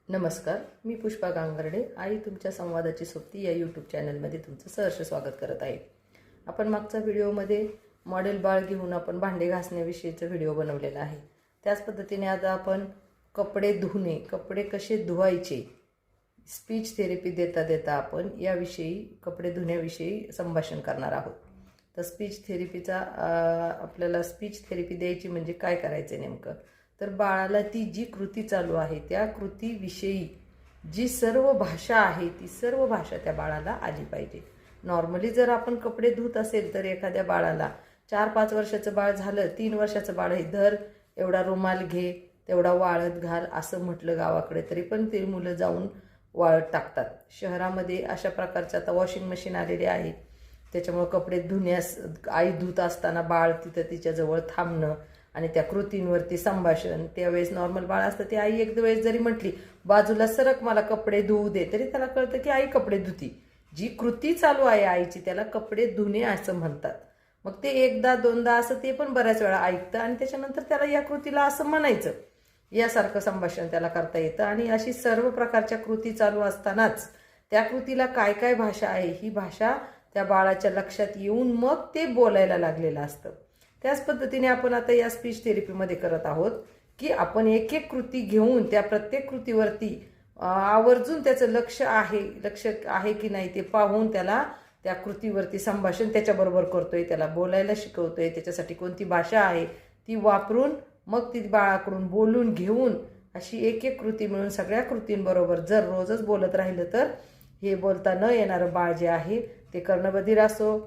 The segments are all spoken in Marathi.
नमस्कार, मी पुष्पा गांगर्डे. आई तुमच्या संवादाची सोबती या यूट्यूब चॅनलमध्ये तुमचं सहर्ष स्वागत करत आहे. आपण मागच्या व्हिडिओमध्ये मॉडेल बाळ घेऊन आपण भांडे घासण्याविषयीचा व्हिडिओ बनवलेला आहे. त्याच पद्धतीने आता आपण कपडे धुणे, कपडे कसे धुवायचे, स्पीच थेरपी देता देता आपण याविषयी, कपडे धुण्याविषयी संभाषण करणार आहोत. तर स्पीच थेरपीचा आपल्याला स्पीच थेरपी द्यायची म्हणजे काय करायचं नेमकं, तर बाळाला ती जी कृती चालू आहे त्या कृतीविषयी जी सर्व भाषा आहे ती सर्व भाषा त्या बाळाला आली पाहिजे. नॉर्मली जर आपण कपडे धुत असेल तर एखाद्या बाळाला 4-5 वर्षाचं बाळ झालं, 3 वर्षाचं बाळ हे धर, एवढा रुमाल घे, तेवढा वाळत घाल असं म्हटलं गावाकडे तरी पण ते मुलं जाऊन वाळत टाकतात. शहरामध्ये अशा प्रकारचं आता वॉशिंग मशीन आलेले आहे, त्याच्यामुळे कपडे धुण्यास आई धुत असताना बाळ तिथं तिच्याजवळ थांबणं आणि त्या कृतींवरती संभाषण. त्यावेळेस नॉर्मल बाळ असतं ते आई एक वेळेस जरी म्हटली बाजूला सरक मला कपडे धुवू दे, तरी त्याला कळतं की आई कपडे धुती. जी कृती चालू आहे आईची त्याला कपडे धुणे असं म्हणतात. मग ते एकदा दोनदा असं ते पण बऱ्याच वेळा ऐकतं आणि त्याच्यानंतर त्याला या कृतीला असं म्हणायचं, यासारखं संभाषण त्याला करता येतं. आणि अशी सर्व प्रकारच्या कृती चालू असतानाच त्या कृतीला काय काय भाषा आहे ही भाषा त्या बाळाच्या लक्षात येऊन मग ते बोलायला लागलेलं असतं. त्याच पद्धतीने आपण आता या स्पीच थेरपीमध्ये करत आहोत की आपण एक एक कृती घेऊन त्या प्रत्येक कृतीवरती आवर्जून त्याचं लक्ष आहे की नाही ते पाहून त्याला त्या कृतीवरती संभाषण त्याच्याबरोबर करतोय, त्याला बोलायला शिकवतोय, त्याच्यासाठी कोणती भाषा आहे ती वापरून मग ती बाळाकडून बोलून घेऊन अशी एक एक कृती मिळून सगळ्या कृतींबरोबर जर रोजच बोलत राहिलं तर हे बोलता न येणारं बाळ जे आहे ते कर्णबधिर असो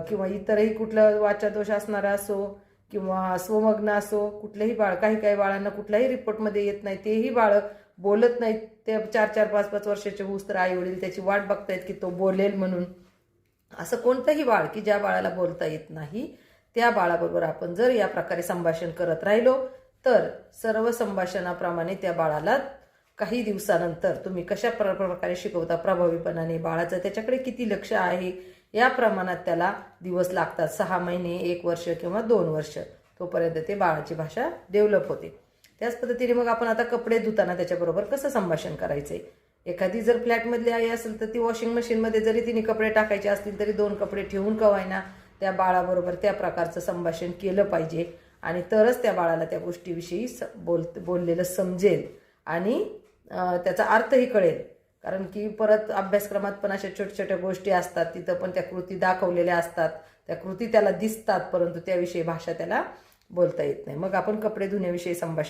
किंवा इतरही कुठलं वाचादोष असणारा असो किंवा स्वमग्न असो, कुठलंही बाळ, काही बाळांना कुठल्याही रिपोर्टमध्ये येत नाही, तेही बाळ बोलत नाहीत. ते 4-4, 5-5 वर्षाचे होऊस तर आई वडील त्याची वाट बघतायत की तो बोलेल म्हणून. असं कोणतंही बाळ की ज्या बाळाला बोलता येत नाही त्या बाळाबरोबर आपण जर या प्रकारे संभाषण करत राहिलो तर सर्व संभाषणाप्रमाणे त्या बाळाला काही दिवसानंतर तुम्ही कशा प्रकारे शिकवता प्रभावीपणाने, बाळाचं त्याच्याकडे किती लक्ष आहे या प्रमाणात त्याला दिवस लागतात. 6 महिने, 1 वर्ष किंवा 2 वर्ष, तोपर्यंत ते बाळाची भाषा डेव्हलप होते. त्याच पद्धतीने मग आपण आता कपडे धुताना त्याच्याबरोबर कसं संभाषण करायचंय. एखादी जर फ्लॅटमधली आई असेल तर ती वॉशिंग मशीनमध्ये जरी तिने कपडे टाकायचे असतील तरी 2 कपडे ठेवून कवायना त्या बाळाबरोबर त्या प्रकारचं संभाषण केलं पाहिजे आणि तरच त्या बाळाला त्या गोष्टीविषयी बोललेलं समजेल आणि त्याचा अर्थही कळेल. कारण की परत अभ्यासक्रमात पण अशा छोट्या छोट्या गोष्टी असतात, तिथं पण त्या कृती दाखवलेल्या असतात, त्या कृती त्याला दिसतात परंतु त्याविषयी भाषा त्याला बोलता येत नाही. मग आपण कपडे धुण्याविषयी संभाषण